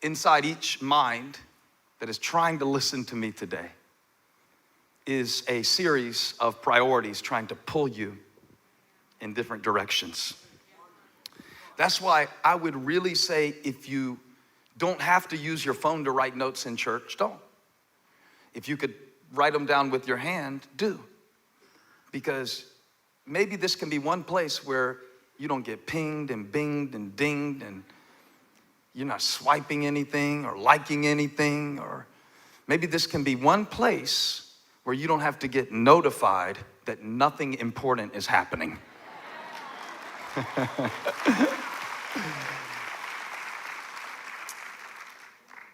inside each mind that is trying to listen to me today is a series of priorities trying to pull you in different directions. That's why I would really say, if you don't have to use your phone to write notes in church, don't. If you could write them down with your hand, do. Because maybe this can be one place where you don't get pinged and binged and dinged and you're not swiping anything or liking anything. Or maybe this can be one place where you don't have to get notified that nothing important is happening.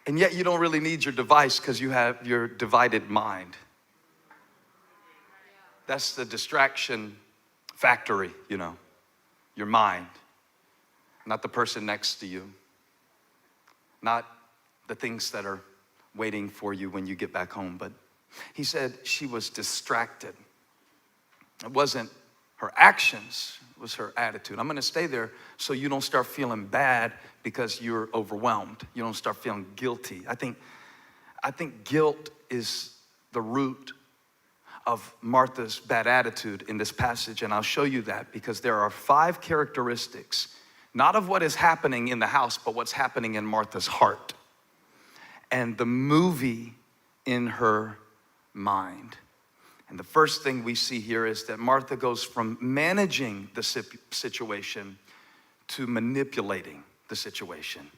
And yet you don't really need your device because you have your divided mind. That's the distraction factory, your mind. Not the person next to you. Not the things that are waiting for you when you get back home. But he said she was distracted. It wasn't her actions, it was her attitude. I'm going to stay there so you don't start feeling bad because you're overwhelmed. You don't start feeling guilty. I think guilt is the root of Martha's bad attitude in this passage, and I'll show you that because there are 5 characteristics, not of what is happening in the house, but what's happening in Martha's heart and the movie in her mind. And the first thing we see here is that Martha goes from managing the situation to manipulating the situation.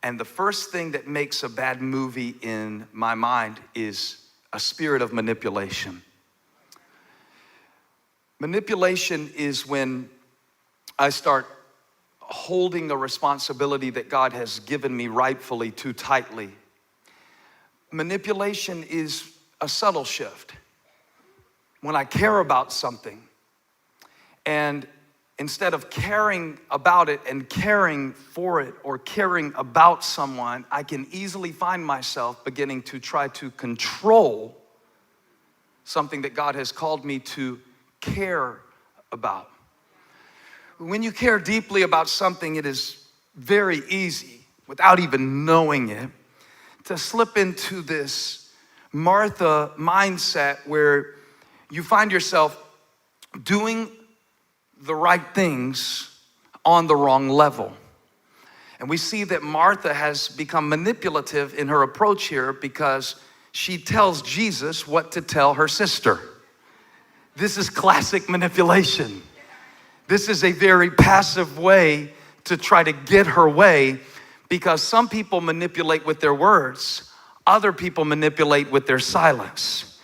And the first thing that makes a bad movie in my mind is a spirit of manipulation. Manipulation is when I start holding a responsibility that God has given me rightfully too tightly. Manipulation is a subtle shift. When I care about something, and instead of caring about it and caring for it or caring about someone, I can easily find myself beginning to try to control something that God has called me to care about. When you care deeply about something, it is very easy, without even knowing it, to slip into this Martha mindset where you find yourself doing the right things on the wrong level. And we see that Martha has become manipulative in her approach here because she tells Jesus what to tell her sister. This is classic manipulation. This is a very passive way to try to get her way, because some people manipulate with their words, other people manipulate with their silence.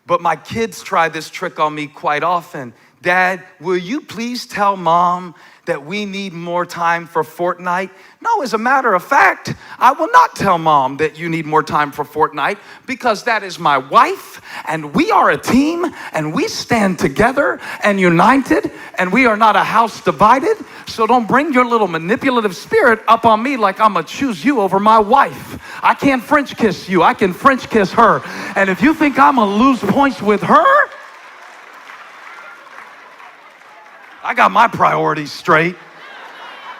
But my kids try this trick on me quite often. Dad, will you please tell Mom that we need more time for Fortnite? No, as a matter of fact, I will not tell Mom that you need more time for Fortnite, because that is my wife, and we are a team, and we stand together and united, and we are not a house divided. So don't bring your little manipulative spirit up on me like I'm gonna choose you over my wife. I can't French kiss you, I can French kiss her. And if you think I'm gonna lose points with her, I got my priorities straight.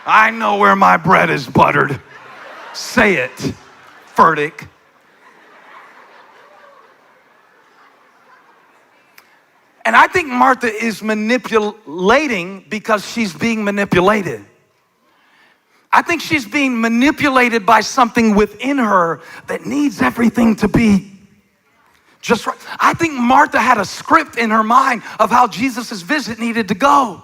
I know where my bread is buttered. Say it, Furtick. And I think Martha is manipulating because she's being manipulated. I think she's being manipulated by something within her that needs everything to be just right. I think Martha had a script in her mind of how Jesus' visit needed to go.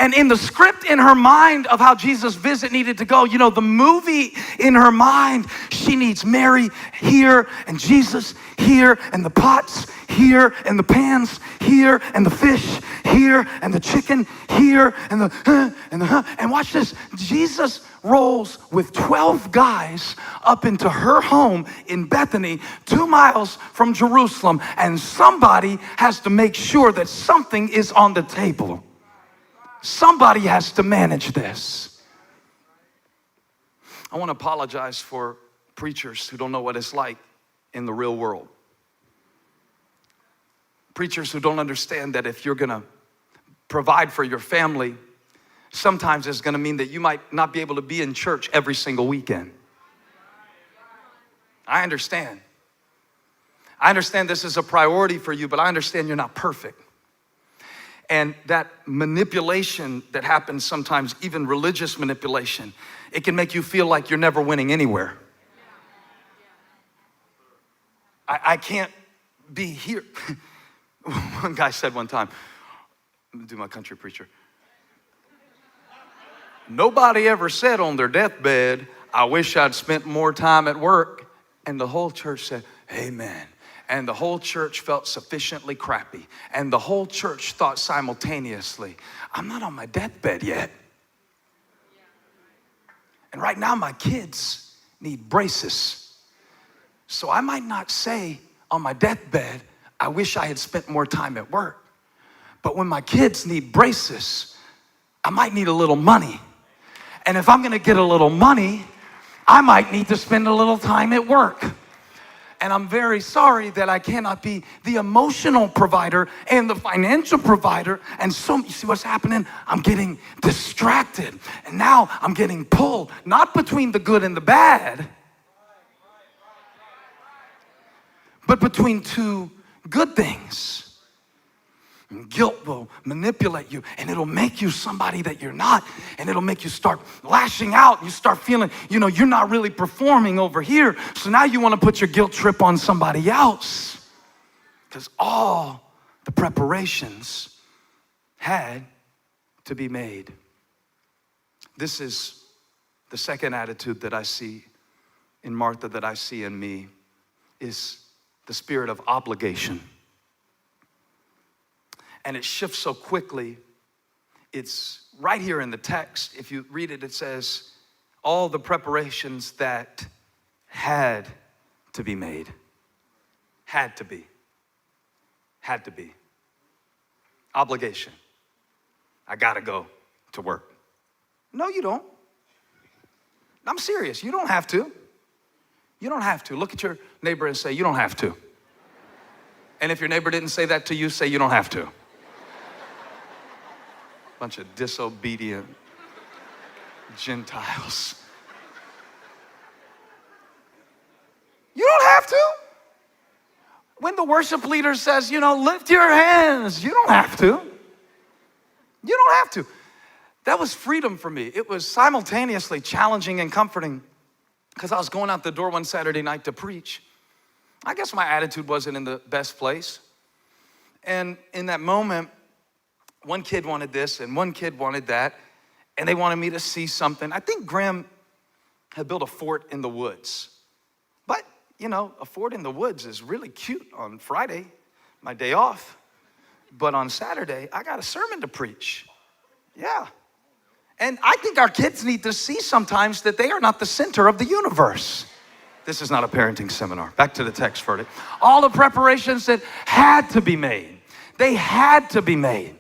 And in the script in her mind of how Jesus' visit needed to go, the movie in her mind, she needs Mary here and Jesus here and the pots here and the pans here and the fish here and the chicken here and watch this. Jesus rolls with 12 guys up into her home in Bethany, 2 miles from Jerusalem, and somebody has to make sure that something is on the table. Somebody has to manage this. I want to apologize for preachers who don't know what it's like in the real world. Preachers who don't understand that if you're going to provide for your family, sometimes it's going to mean that you might not be able to be in church every single weekend. I understand. I understand this is a priority for you, but I understand you're not perfect. And that manipulation that happens sometimes, even religious manipulation, it can make you feel like you're never winning anywhere. I can't be here. One guy said one time, I'm gonna do my country preacher. Nobody ever said on their deathbed, I wish I'd spent more time at work. And the whole church said, amen. And the whole church felt sufficiently crappy. And the whole church thought simultaneously, I'm not on my deathbed yet. And right now my kids need braces. So I might not say on my deathbed, I wish I had spent more time at work. But when my kids need braces, I might need a little money. And if I'm gonna get a little money, I might need to spend a little time at work. And I'm very sorry that I cannot be the emotional provider and the financial provider. And so, you see what's happening? I'm getting distracted. And now I'm getting pulled, not between the good and the bad, but between two good things. And guilt will manipulate you, and it'll make you somebody that you're not, and it'll make you start lashing out. You start feeling, you're not really performing over here, so now you want to put your guilt trip on somebody else, because all the preparations had to be made. This is the second attitude that I see in Martha, that I see in me, is the spirit of obligation. And it shifts so quickly. It's right here in the text. If you read it, it says, all the preparations that had to be made. Had to be. Had to be. Obligation. I gotta go to work. No, you don't. I'm serious. You don't have to. You don't have to. Look at your neighbor and say, you don't have to. And if your neighbor didn't say that to you, say, you don't have to. Bunch of disobedient Gentiles. You don't have to. When the worship leader says, lift your hands, you don't have to. You don't have to. That was freedom for me. It was simultaneously challenging and comforting, because I was going out the door one Saturday night to preach. I guess my attitude wasn't in the best place. And in that moment, one kid wanted this and one kid wanted that, and they wanted me to see something. I think Graham had built a fort in the woods. But, a fort in the woods is really cute on Friday, my day off. But on Saturday, I got a sermon to preach. Yeah. And I think our kids need to see sometimes that they are not the center of the universe. This is not a parenting seminar. Back to the text, Furtick. All the preparations that had to be made. They had to be made.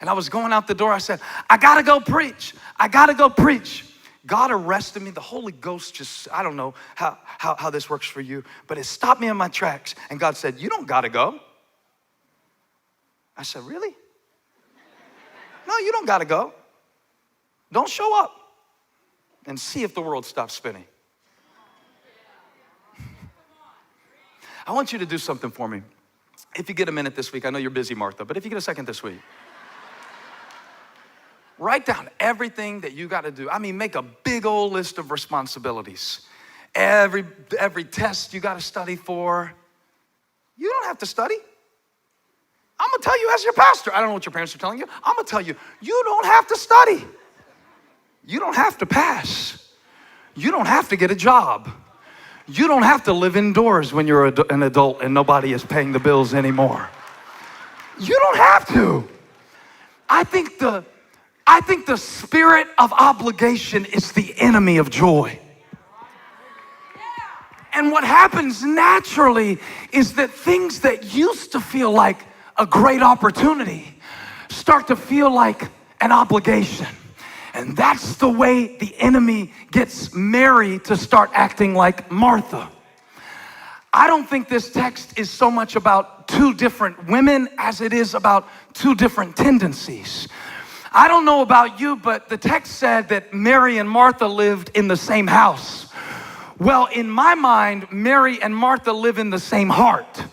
And I was going out the door. I said, I gotta go preach. I gotta go preach. God arrested me. The Holy Ghost just, I don't know how this works for you, but it stopped me in my tracks. And God said, you don't gotta go. I said, really? No, you don't gotta go. Don't show up and see if the world stops spinning. I want you to do something for me. If you get a minute this week, I know you're busy, Martha, but if you get a second this week, write down everything that you got to do. Make a big old list of responsibilities. Every test you got to study for. You don't have to study. I'm going to tell you as your pastor. I don't know what your parents are telling you. I'm going to tell you, you don't have to study. You don't have to pass. You don't have to get a job. You don't have to live indoors when you're an adult and nobody is paying the bills anymore. You don't have to. I think the spirit of obligation is the enemy of joy. And what happens naturally is that things that used to feel like a great opportunity start to feel like an obligation. And that's the way the enemy gets Mary to start acting like Martha. I don't think this text is so much about two different women as it is about two different tendencies. I don't know about you, but the text said that Mary and Martha lived in the same house. Well, in my mind, Mary and Martha live in the same heart.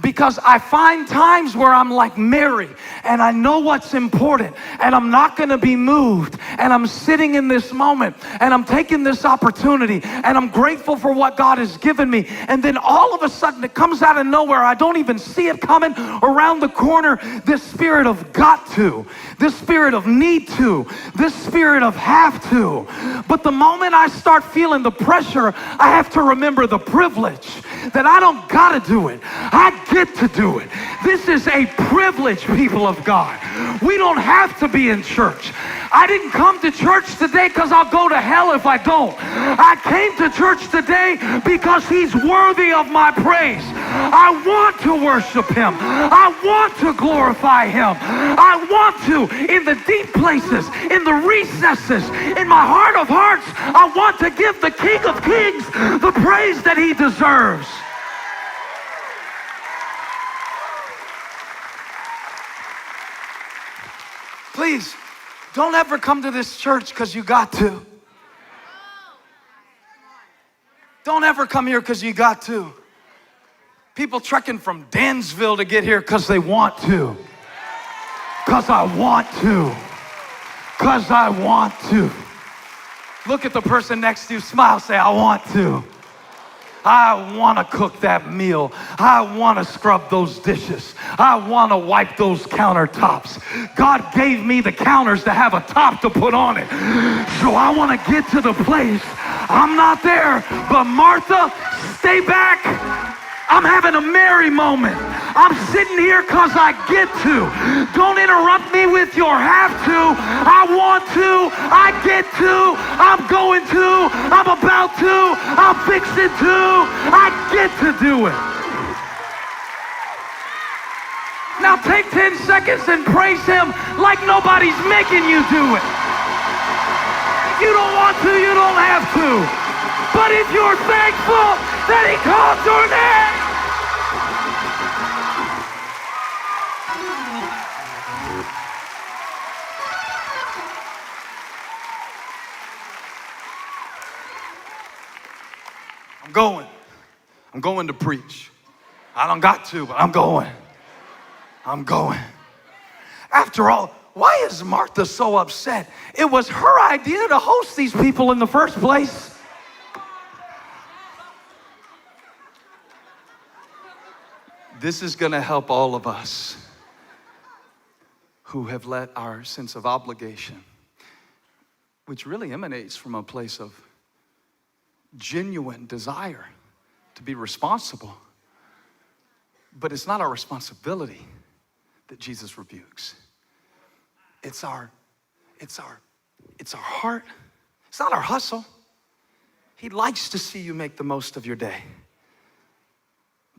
Because I find times where I'm like Mary and I know what's important and I'm not going to be moved, and I'm sitting in this moment and I'm taking this opportunity and I'm grateful for what God has given me, and then all of a sudden it comes out of nowhere. I don't even see it coming around the corner. This spirit of got to, this spirit of need to, this spirit of have to. But the moment I start feeling the pressure, I have to remember the privilege that I don't got to do it. I get to do it. This is a privilege, people of God. We don't have to be in church. I didn't come to church today because I'll go to hell if I don't. I came to church today because he's worthy of my praise. I want to worship him. I want to glorify him. I want to, in the deep places, in the recesses, in my heart of hearts, I want to give the King of Kings the praise that he deserves. Please, don't ever come to this church because you got to. Don't ever come here because you got to. People trekking from Dansville to get here because they want to. Because I want to. Because I want to. Look at the person next to you, smile, say, I want to. I want to cook that meal. I want to scrub those dishes. I want to wipe those countertops. God gave me the counters to have a top to put on it. So I want to get to the place. I'm not there, but Martha, stay back. I'm having a Mary moment. I'm sitting here because I get to. Don't interrupt me with your have to. I want to. I get to. I'm going to. I'm about to. I'm fixing to. I get to do it. Now take 10 seconds and praise him like nobody's making you do it. If you don't want to, you don't have to. But if you're thankful that he called your name, I'm going to preach. I don't got to, but I'm going. After all, why is Martha so upset? It was her idea to host these people in the first place. This is going to help all of us who have let our sense of obligation, which really emanates from a place of genuine desire to be responsible, but it's not our responsibility that Jesus rebukes. It's our heart. It's not our hustle. He likes to see you make the most of your day.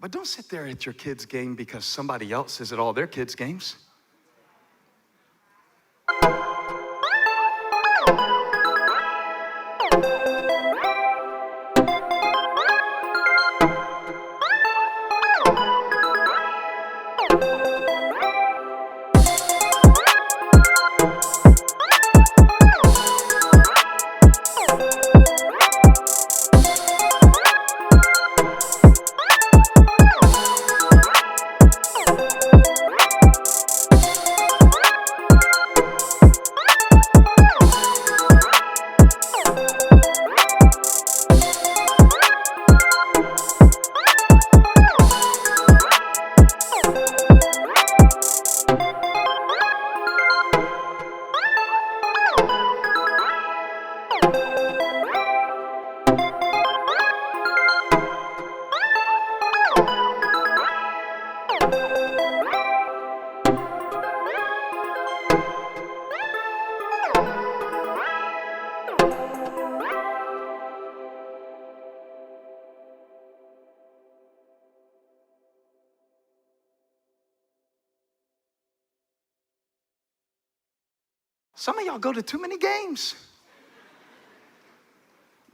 But don't sit there at your kids' game because somebody else is at all their kids' games. Some of y'all go to too many games.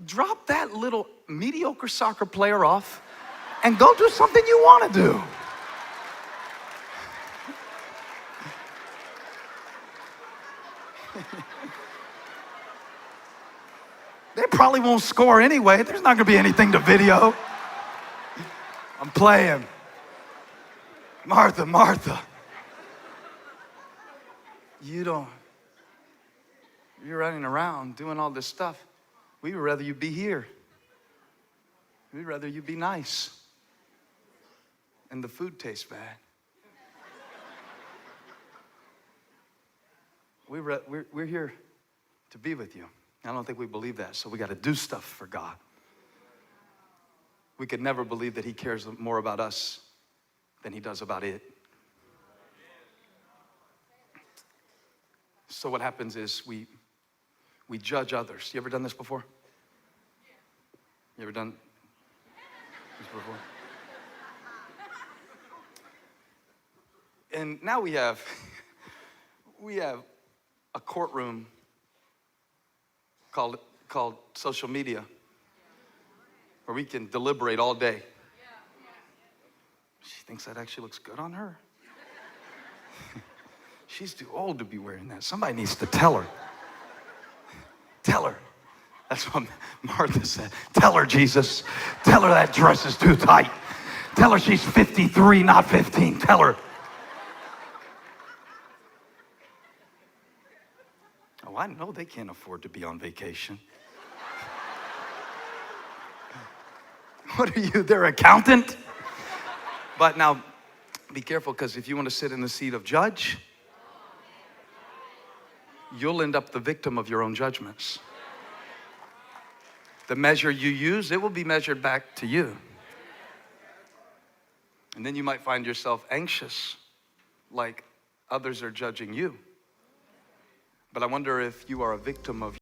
Drop that little mediocre soccer player off and go do something you want to do. probably won't score anyway. There's not gonna be anything to video. I'm playing. Martha, Martha. You're running around doing all this stuff. We would rather you be here. We'd rather you be nice. And the food tastes bad. We're here to be with you. I don't think we believe that, so we got to do stuff for God. We could never believe that he cares more about us than he does about it. So what happens is we judge others. You ever done this before? You ever done this before? And now we have a courtroom called social media where we can deliberate all day. She thinks that actually looks good on her. She's too old to be wearing that. Somebody needs to tell her. Tell her. That's what Martha said. Tell her, Jesus. Tell her that dress is too tight. Tell her she's 53, not 15. Tell her. Oh, I know they can't afford to be on vacation. What are you, their accountant? But now, be careful, because if you want to sit in the seat of judge, you'll end up the victim of your own judgments. The measure you use, it will be measured back to you. And then you might find yourself anxious, like others are judging you. But I wonder if you are a victim of